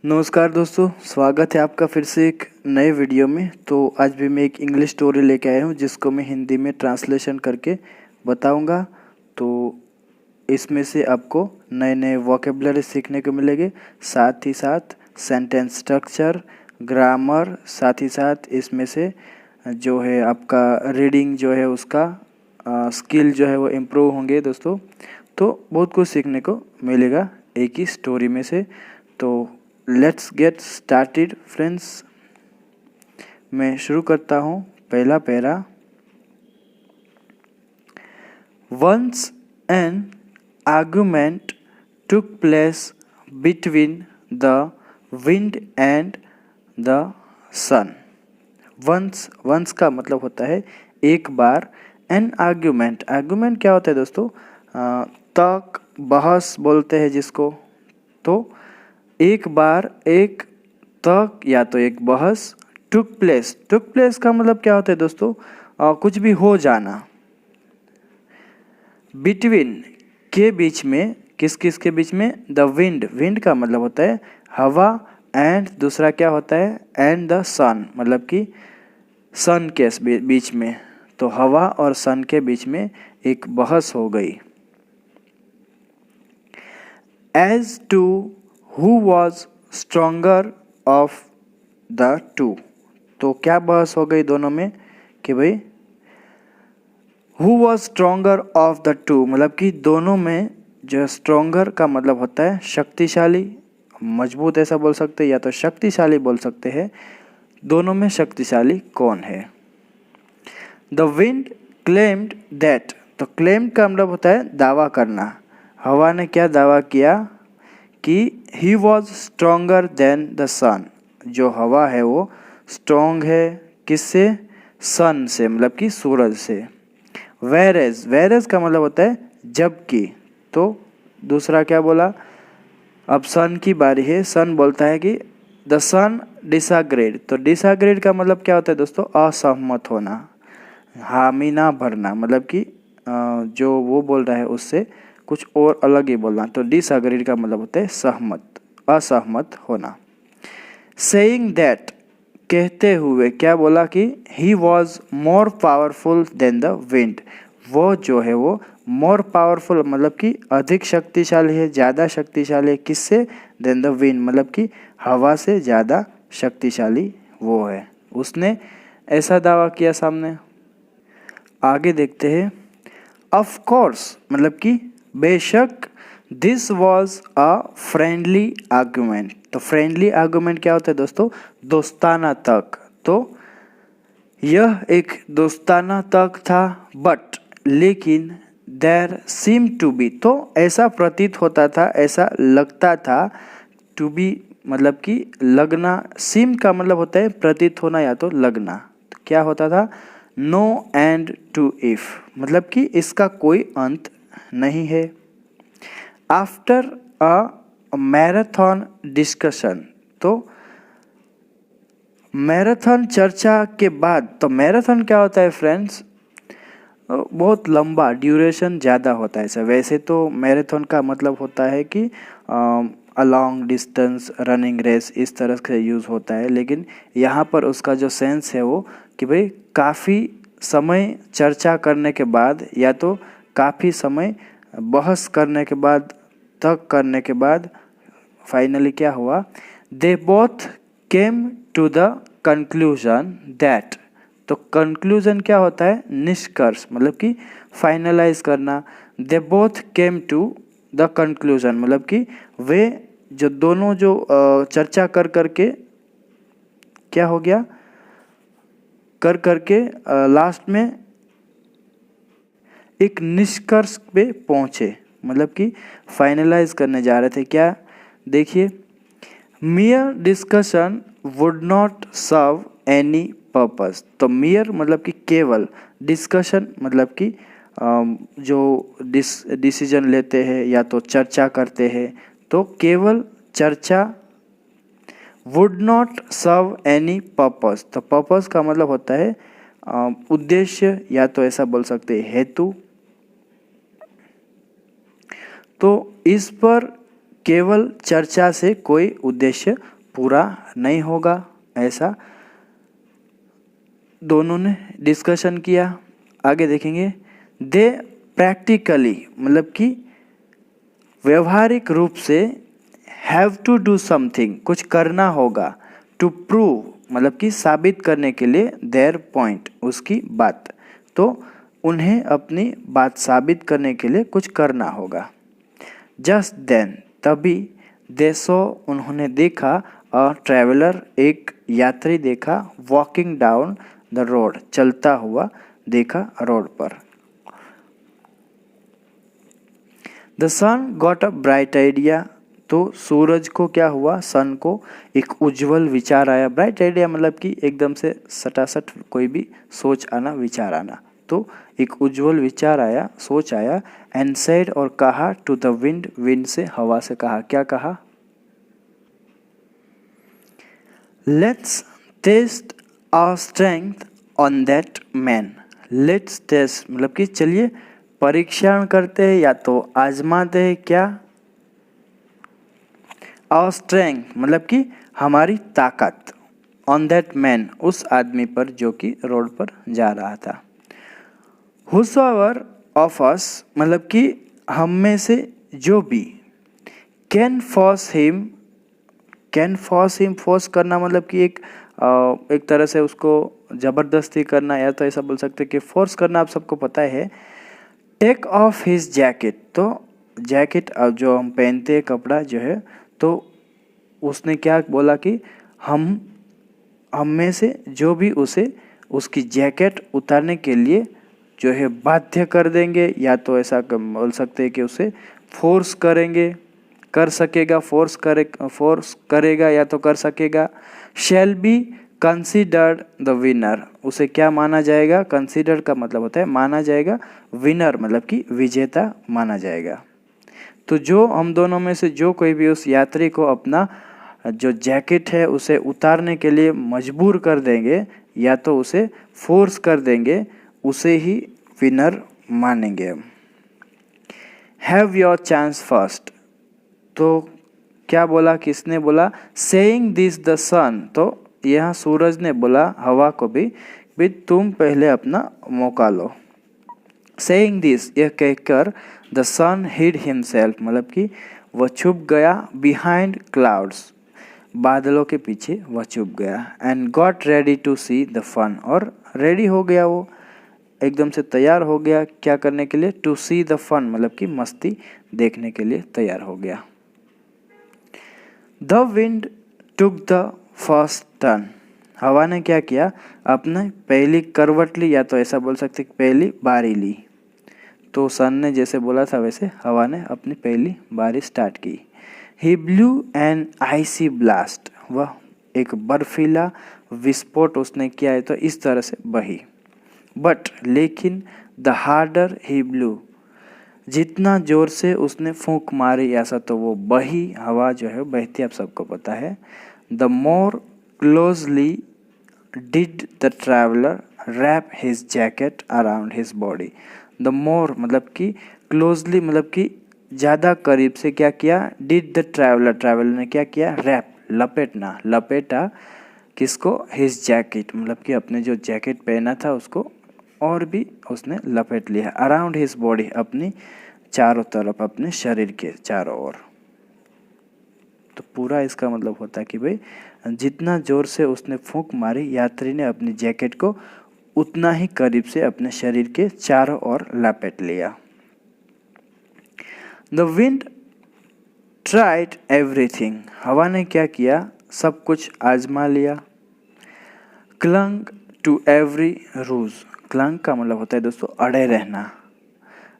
नमस्कार दोस्तों, स्वागत है आपका फिर से एक नए वीडियो में। तो आज भी मैं एक इंग्लिश स्टोरी लेके आया हूँ जिसको मैं हिंदी में ट्रांसलेशन करके बताऊँगा। तो इसमें से आपको नए नए वोकेबलरी सीखने को मिलेंगे, साथ ही साथ सेंटेंस स्ट्रक्चर, ग्रामर, साथ ही साथ इसमें से जो है आपका रीडिंग जो है उसका स्किल जो है वो इम्प्रूव होंगे दोस्तों। तो बहुत कुछ सीखने को मिलेगा एक ही स्टोरी में से। तो लेट्स गेट स्टार्टेड फ्रेंड्स। मैं शुरू करता हूँ। पहला para. Once an argument took place between the wind and the sun. Once का मतलब होता है एक बार। एन आर्गुमेंट, आर्गुमेंट क्या होता है दोस्तों? तर्क, बहस बोलते हैं जिसको। तो एक बार एक तर्क या तो एक बहस टुक प्लेस का मतलब क्या होता है दोस्तों? कुछ भी हो जाना। बिटवीन के बीच में, किस किस के बीच में? द विंड का मतलब होता है हवा, एंड दूसरा क्या होता है? एंड द सन, मतलब कि सन के बीच में। तो हवा और सन के बीच में एक बहस हो गई। As to who was stronger of the two. तो क्या बहस हो गई दोनों में कि भाई who was stronger of the two, मतलब कि दोनों में जो स्ट्रोंगर का मतलब होता है शक्तिशाली, मजबूत ऐसा बोल सकते हैं, या तो शक्तिशाली बोल सकते हैं। दोनों में शक्तिशाली कौन है? The wind claimed that. तो क्लेम्ड का मतलब होता है दावा करना। हवा ने क्या दावा किया कि he was stronger than the sun. जो हवा है वो स्ट्रोंग है किससे? सन से, मतलब कि सूरज से। वेरेज का मतलब होता है जबकि। तो दूसरा क्या बोला? अब सन की बारी है। सन बोलता है कि द सन डिसएग्रीड। तो डिसएग्रीड का मतलब क्या होता है दोस्तों? असहमत होना, हामी ना भरना, मतलब कि जो वो बोल रहा है उससे कुछ और अलग ही बोलना। तो डिसएग्रीड का मतलब होता है सहमत, असहमत होना। सेइंग दैट, कहते हुए क्या बोला कि he was more powerful than the wind. वो जो है वो मोर पावरफुल मतलब कि अधिक शक्तिशाली है, ज़्यादा शक्तिशाली है किससे? देन द विंड, मतलब कि हवा से ज़्यादा शक्तिशाली वो है। उसने ऐसा दावा किया सामने। आगे देखते हैं। ऑफ कोर्स मतलब कि बेशक। This was a friendly argument. तो फ्रेंडली आर्गूमेंट क्या होता है दोस्तों? दोस्ताना तर्क। तो यह एक दोस्ताना तर्क था, बट लेकिन देयर सीम टू बी, तो ऐसा प्रतीत होता था, ऐसा लगता था। टू बी मतलब कि लगना। सीम का मतलब होता है प्रतीत होना या तो लगना। तो क्या होता था? नो एंड टू इफ, मतलब कि इसका कोई अंत नहीं है। After a marathon discussion. तो मैराथन चर्चा के बाद। तो मैराथन क्या होता है फ्रेंड्स? बहुत लंबा, ड्यूरेशन ज़्यादा होता है सर। वैसे तो मैराथन का मतलब होता है कि a long distance running race, इस तरह से यूज़ होता है। लेकिन यहाँ पर उसका जो सेंस है वो कि भाई काफ़ी समय चर्चा करने के बाद, या तो काफ़ी समय बहस करने के बाद, तर्क करने के बाद फाइनली क्या हुआ? They both came to the conclusion that. तो कंक्लूजन क्या होता है? निष्कर्ष, मतलब कि फाइनलाइज करना। They both came to the conclusion मतलब कि वे जो दोनों जो चर्चा कर करके क्या हो गया? कर करके लास्ट में एक निष्कर्ष पे पहुंचे, मतलब कि फाइनलाइज करने जा रहे थे। क्या? देखिए, mere discussion would not serve any purpose. तो मियर मतलब कि केवल, डिस्कशन मतलब कि जो डिसीजन लेते हैं या तो चर्चा करते हैं, तो केवल चर्चा। Would not serve any purpose. तो पर्पस का मतलब होता है उद्देश्य, या तो ऐसा बोल सकते हैं हेतु। तो इस पर केवल चर्चा से कोई उद्देश्य पूरा नहीं होगा, ऐसा दोनों ने डिस्कशन किया। आगे देखेंगे, दे प्रैक्टिकली मतलब कि व्यवहारिक रूप से हैव टू डू समथिंग कुछ करना होगा, टू प्रूव मतलब कि साबित करने के लिए, देयर पॉइंट उसकी बात, तो उन्हें अपनी बात साबित करने के लिए कुछ करना होगा। जस्ट देन तभी, दे सॉ उन्होंने देखा, अ ट्रैवलर एक यात्री देखा, वॉकिंग डाउन द रोड चलता हुआ देखा रोड पर। The sun got a bright idea, तो सूरज को क्या हुआ, सन को एक उज्जवल विचार आया। ब्राइट आइडिया मतलब कि एकदम से सटासट कोई भी सोच आना, विचार आना, तो एक उज्जवल विचार आया, सोच आया। एंड सेड और कहा, टू द विंड, विंड से हवा से कहा, क्या कहा, let's test our strength on that man. Let's test मतलब कि चलिए परीक्षण करते हैं या तो आजमाते हैं क्या, आवर स्ट्रेंथ मतलब कि हमारी ताकत, ऑन दैट मैन उस आदमी पर जो कि रोड पर जा रहा था। हुसोएवर ऑफ अस मतलब कि हम में से जो भी, can force him, can force him, force करना मतलब कि एक तरह से उसको ज़बरदस्ती करना, या तो ऐसा बोल सकते कि फोर्स करना आप सबको पता है। टेक ऑफ हिज जैकेट, तो जैकेट जो हम पहनते हैं कपड़ा जो है, तो उसने क्या बोला कि हम में से जो भी उसे उसकी जैकेट उतारने के लिए जो है बाध्य कर देंगे, या तो ऐसा बोल सकते हैं कि उसे फोर्स करेंगे, कर सकेगा, फोर्स करेगा या तो कर सकेगा। Shall be considered the winner, उसे क्या माना जाएगा, कंसिडर का मतलब होता है माना जाएगा, विनर मतलब कि विजेता माना जाएगा। तो जो हम दोनों में से जो कोई भी उस यात्री को अपना जो जैकेट है उसे उतारने के लिए मजबूर कर देंगे या तो उसे फोर्स कर देंगे, उसे ही विनर मानेंगे हम। हैव योर चांस फर्स्ट, तो क्या बोला, किसने बोला, सेइंग दिस द सन, तो यहाँ सूरज ने बोला हवा को भी तुम पहले अपना मौका लो। सेइंग दिस, यह कहकर द सन हिड हिमसेल्फ मतलब कि वह छुप गया, बिहाइंड क्लाउड्स बादलों के पीछे वह छुप गया। And got ready to see the fun, और रेडी हो गया, वो एकदम से तैयार हो गया क्या करने के लिए, टू सी द फन मतलब कि मस्ती देखने के लिए तैयार हो गया। The wind took the first turn, हवा ने क्या किया, अपने पहली करवट ली, या तो ऐसा बोल सकते पहली बारी ली। तो सन ने जैसे बोला था वैसे हवा ने अपनी पहली बारी स्टार्ट की। ही ब्लू एन आइसी ब्लास्ट, वह एक बर्फीला विस्फोट उसने किया है, तो इस तरह से बही। बट लेकिन द हार्डर ही ब्लू, जितना जोर से उसने फूंक मारी ऐसा तो वो बही, हवा जो है बहती आप सबको पता है। The more closely did the traveller wrap his jacket around his body. The more मतलब कि क्लोजली मतलब कि ज़्यादा करीब से क्या किया, डिड द ट्रैवलर, ट्रैवलर ने क्या किया, रैप लपेटना, लपेटा किसको, हिज जैकेट मतलब कि अपने जो जैकेट पहना था उसको और भी उसने लपेट लिया, अराउंड हिज बॉडी अपनी चारों तरफ, अपने शरीर के चारों ओर। तो पूरा इसका मतलब होता है कि भाई जितना जोर से उसने फूंक मारी यात्री ने अपनी जैकेट को, उतना ही करीब से अपने शरीर के चारों ओर लपेट लिया। द विंड ट्राइड एवरीथिंग, हवा ने क्या किया, सब कुछ आजमा लिया। Clung to every ruse, clung का मतलब होता है दोस्तों अड़े रहना,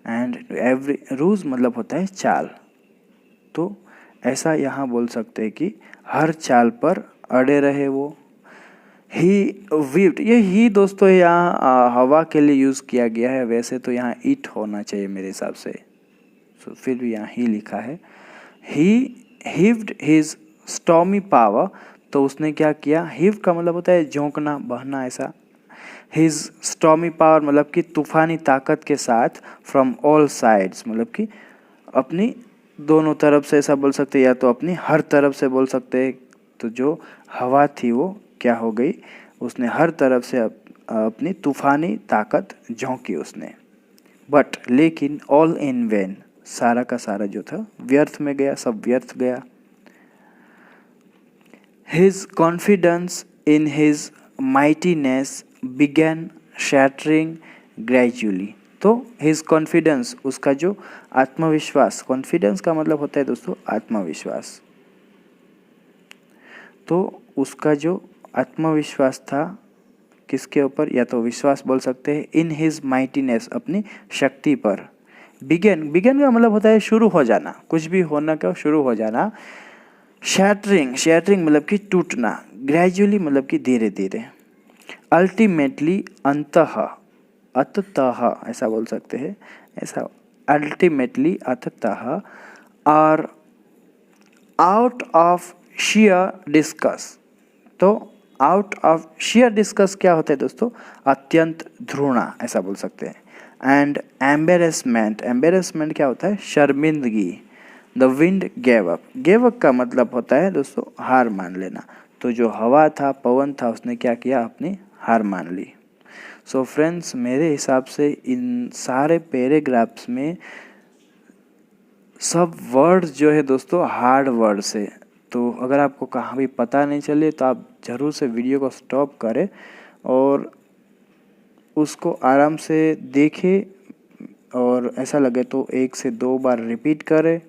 एंड एवरी रूज मतलब होता है चाल। तो ऐसा यहाँ बोल सकते हैं कि हर चाल पर अड़े रहे वो। ही वीव्ड, ये ही दोस्तों यहाँ हवा के लिए यूज़ किया गया है, वैसे तो यहाँ इट होना चाहिए मेरे हिसाब से, तो फिर भी यहाँ ही लिखा है। ही हीव्ड हिज स्टॉर्मी पावर, तो उसने क्या किया, हीव का मतलब होता है झोंकना, बहना ऐसा। हिज स्टॉर्मी पावर मतलब कि तूफानी ताकत के साथ, फ्रॉम ऑल साइड्स मतलब कि अपनी दोनों तरफ से ऐसा बोल सकते हैं, या तो अपनी हर तरफ से बोल सकते हैं। तो जो हवा थी वो क्या हो गई, उसने हर तरफ से अपनी तूफानी ताकत झोंकी उसने। बट लेकिन ऑल इन वेन, सारा का सारा जो था व्यर्थ में गया, सब व्यर्थ गया। His confidence in his mightiness began shattering gradually. तो हिज कॉन्फिडेंस, उसका जो आत्मविश्वास, कॉन्फिडेंस का मतलब होता है दोस्तों आत्मविश्वास, तो उसका जो आत्मविश्वास था किसके ऊपर, या तो विश्वास बोल सकते हैं, इन हिज माइटीनेस, अपनी शक्ति पर। बिगेन, बिगेन का मतलब होता है शुरू हो जाना, कुछ भी होना का शुरू हो जाना। शैटरिंग, शैटरिंग मतलब कि टूटना। ग्रेजुअली मतलब कि धीरे धीरे। अल्टीमेटली, अंततः, अततः ऐसा बोल सकते हैं, ऐसा अल्टीमेटली अततः, are out of sheer disgust. तो आउट ऑफ शेयर डिस्कस क्या होता है दोस्तों, अत्यंत ध्रुणा ऐसा बोल सकते हैं। एंड एम्बेरसमेंट, एम्बेरसमेंट क्या होता है, शर्मिंदगी। The wind gave up, gave up का मतलब होता है दोस्तों हार मान लेना। तो जो हवा था, पवन था, उसने क्या किया, अपनी हार मान ली। सो फ्रेंड्स, मेरे हिसाब से इन सारे पैराग्राफ्स में सब वर्ड्स जो है दोस्तों हार्ड वर्ड्स है। तो अगर आपको कहाँ भी पता नहीं चले तो आप ज़रूर से वीडियो को स्टॉप करें और उसको आराम से देखें, और ऐसा लगे तो 1 से 2 बार रिपीट करें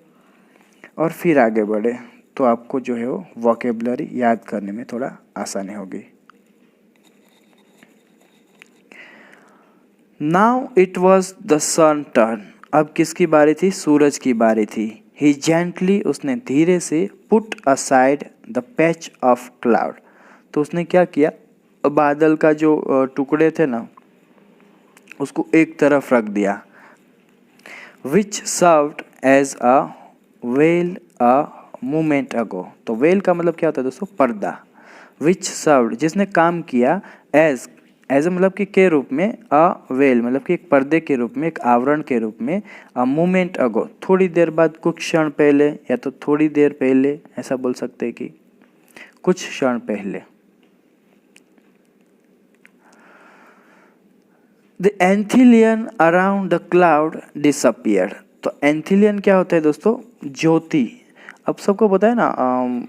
और फिर आगे बढ़े, तो आपको जो है वो वोकेबलरी याद करने में थोड़ा आसानी होगी। Now it was the sun turn, अब किसकी बारी थी, सूरज की बारी थी। ही जेंटली, उसने धीरे से, put aside the patch of cloud, तो उसने क्या किया, बादल का जो टुकड़े थे ना उसको एक तरफ रख दिया। Which served as a veil a moment ago, तो वेल का मतलब क्या होता है दोस्तों, पर्दा। विच सर्व्ड, जिसने काम किया, एज, एज मतलब कि के रूप में, अ वेल मतलब कि एक पर्दे के रूप में, एक आवरण के रूप में, अ मोमेंट अगो थोड़ी देर बाद, कुछ क्षण पहले, या तो थोड़ी देर पहले ऐसा बोल सकते हैं कि कुछ क्षण पहले। The anthelion around the cloud disappeared, तो एंथिलियन क्या होता है दोस्तों, ज्योति। अब सबको पता है ना,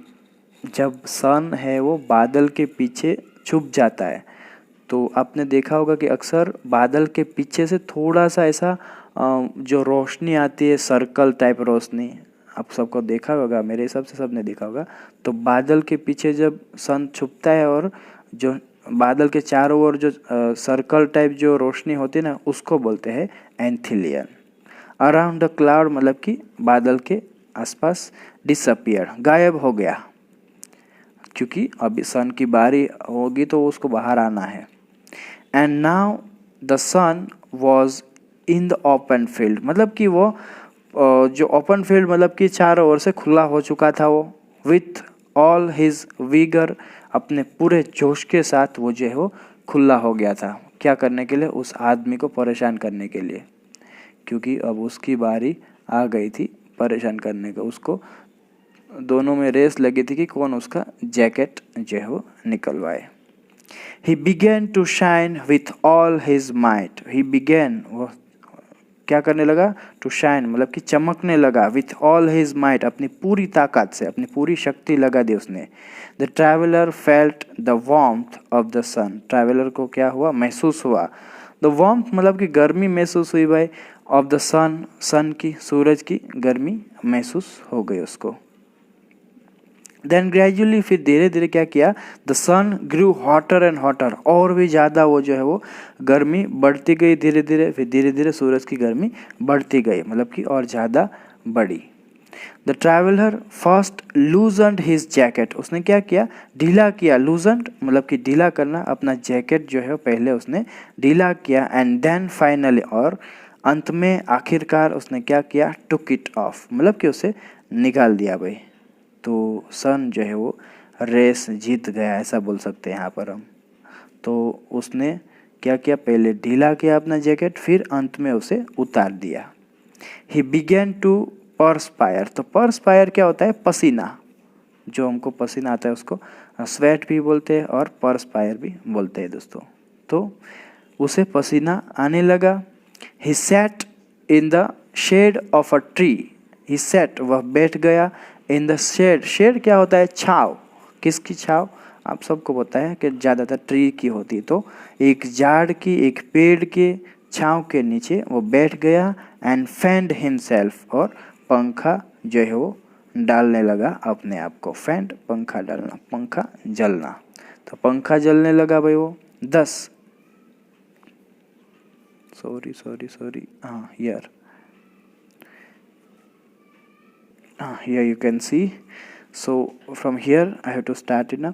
जब सन है वो बादल के पीछे छुप जाता है, तो आपने देखा होगा कि अक्सर बादल के पीछे से थोड़ा सा ऐसा जो रोशनी आती है, सर्कल टाइप रोशनी, आप सबको देखा होगा, मेरे हिसाब से सबने देखा होगा। तो बादल के पीछे जब सन छुपता है और जो बादल के चारों ओर जो सर्कल टाइप जो रोशनी होती है ना, उसको बोलते हैं एंथिलियन। अराउंड द क्लाउड मतलब कि बादल के आसपास, डिसअपियर गायब हो गया, क्योंकि अभी सन की बारी होगी तो उसको बाहर आना है। And now the sun was in the open field, मतलब कि वो जो ओपन फील्ड मतलब कि चारों ओर से खुला हो चुका था वो। विथ ऑल हिज वीगर, अपने पूरे जोश के साथ वो जो है वो खुला हो गया था। क्या करने के लिए, उस आदमी को परेशान करने के लिए, क्योंकि अब उसकी बारी आ गई थी परेशान करने का। उसको दोनों में रेस लगी थी कि कौन उसका जैकेट जो है वो निकलवाए। He began to shine with all his might. He began, वो क्या करने लगा, टू शाइन मतलब कि चमकने लगा, विथ ऑल हिज माइट, अपनी पूरी ताकत से, अपनी पूरी शक्ति लगा दी उसने। The traveller felt the warmth of the sun, traveller को क्या हुआ, महसूस हुआ। द वार्मथ मतलब कि गर्मी महसूस हुई भाई, ऑफ द सन, सन की, सूरज की गर्मी महसूस हो गई उसको। देन ग्रेजुअली, फिर धीरे धीरे क्या किया, the sun grew hotter and hotter, और भी ज़्यादा वो जो है वो गर्मी बढ़ती गई धीरे धीरे। फिर धीरे धीरे सूरज की गर्मी बढ़ती गई, मतलब कि और ज़्यादा बढ़ी। The traveller first loosened his jacket, उसने क्या किया, ढीला किया। लूजनड मतलब कि ढीला करना, अपना जैकेट जो है पहले उसने ढीला किया। एंड देन फाइनली, और अंत में, आखिरकार उसने क्या किया, टुक इट ऑफ मतलब कि उसे निकाल दिया भाई। तो सन जो है वो रेस जीत गया, ऐसा बोल सकते हैं यहाँ पर हम। तो उसने क्या किया, पहले ढीला किया अपना जैकेट, फिर अंत में उसे उतार दिया। He began to perspire. तो परस्पायर क्या होता है? पसीना, जो हमको पसीना आता है उसको स्वेट भी बोलते हैं और परस्पायर भी बोलते हैं दोस्तों। तो उसे पसीना आने लगा। He sat in the shade of a tree. He sat, वह बैठ गया। इन द शेड, शेड क्या होता है? छाव। किसकी छाव? आप सबको पता है कि ज़्यादातर ट्री की होती है। तो एक झाड़ की, एक पेड़ के छाव के नीचे वो बैठ गया। एंड फैंड हिमसेल्फ, और पंखा जो है वो डालने लगा अपने आप को। फैंड, पंखा डालना, पंखा जलना। तो पंखा जलने लगा भाई वो। 10 sorry here you can see. So from here I have to start it now.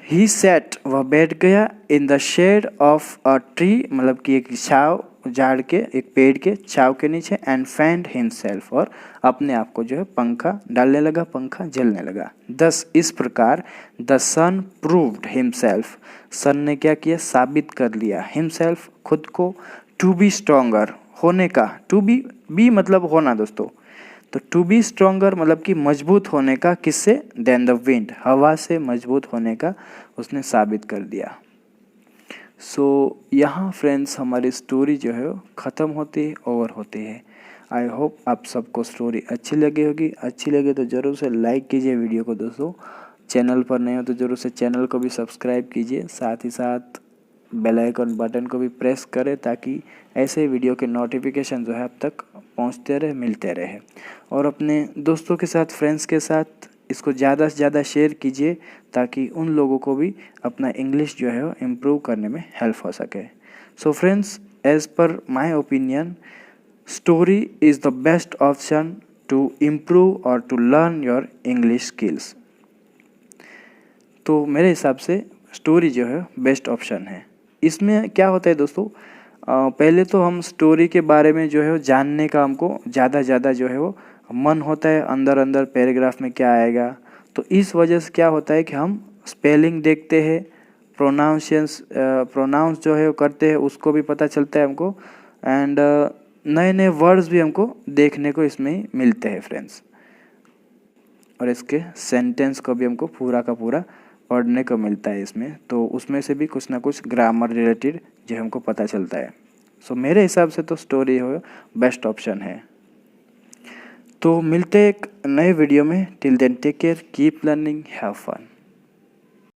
He sat, वह बैठ गया। in the shade of a tree, मतलब कि एक छाव, झाड़ के, एक पेड़ के छाव के नीचे। and fanned himself, और अपने आप को जो है पंखा डालने लगा, पंखा जलने लगा। 10 इस प्रकार the sun proved himself, सन ने क्या किया? साबित कर लिया। himself, खुद को, to be stronger, होने का, to be मतलब होना दोस्तों। तो टू बी स्ट्रोंगर मतलब कि मजबूत होने का, किससे? देन द विंड, हवा से मजबूत होने का उसने साबित कर दिया। सो यहाँ फ्रेंड्स हमारी स्टोरी जो है ख़त्म होती है, ओवर होती है। आई होप आप सबको स्टोरी अच्छी लगी होगी। अच्छी लगे तो ज़रूर से लाइक कीजिए वीडियो को दोस्तों। चैनल पर नहीं हो तो ज़रूर से चैनल को भी सब्सक्राइब कीजिए। साथ ही साथ बेल आइकन बटन को भी प्रेस करें ताकि ऐसे वीडियो के नोटिफिकेशन जो है आप तक पहुंचते रहे, मिलते रहे। और अपने दोस्तों के साथ, फ्रेंड्स के साथ इसको ज़्यादा से ज़्यादा शेयर कीजिए ताकि उन लोगों को भी अपना इंग्लिश जो है वो इम्प्रूव करने में हेल्प हो सके। So friends, as per my opinion, story is the best option to improve और to learn your English skills. तो मेरे हिसाब से स्टोरी जो है बेस्ट ऑप्शन है। इसमें क्या होता है दोस्तों, पहले तो हम स्टोरी के बारे में जो है वो जानने का हमको ज़्यादा जो है वो मन होता है, अंदर अंदर पैराग्राफ में क्या आएगा। तो इस वजह से क्या होता है कि हम स्पेलिंग देखते हैं, प्रोनाउंस जो है वो करते हैं, उसको भी पता चलता है हमको। एंड नए नए वर्ड्स भी हमको देखने को इसमें मिलते हैं फ्रेंड्स। और इसके सेंटेंस को भी हमको पूरा का पूरा पढ़ने को मिलता है इसमें। तो उसमें से भी कुछ ना कुछ ग्रामर रिलेटेड जो हमको पता चलता है। सो मेरे हिसाब से तो स्टोरी हो बेस्ट ऑप्शन है। तो मिलते हैं एक नए वीडियो में। Till then take care, keep learning, have fun.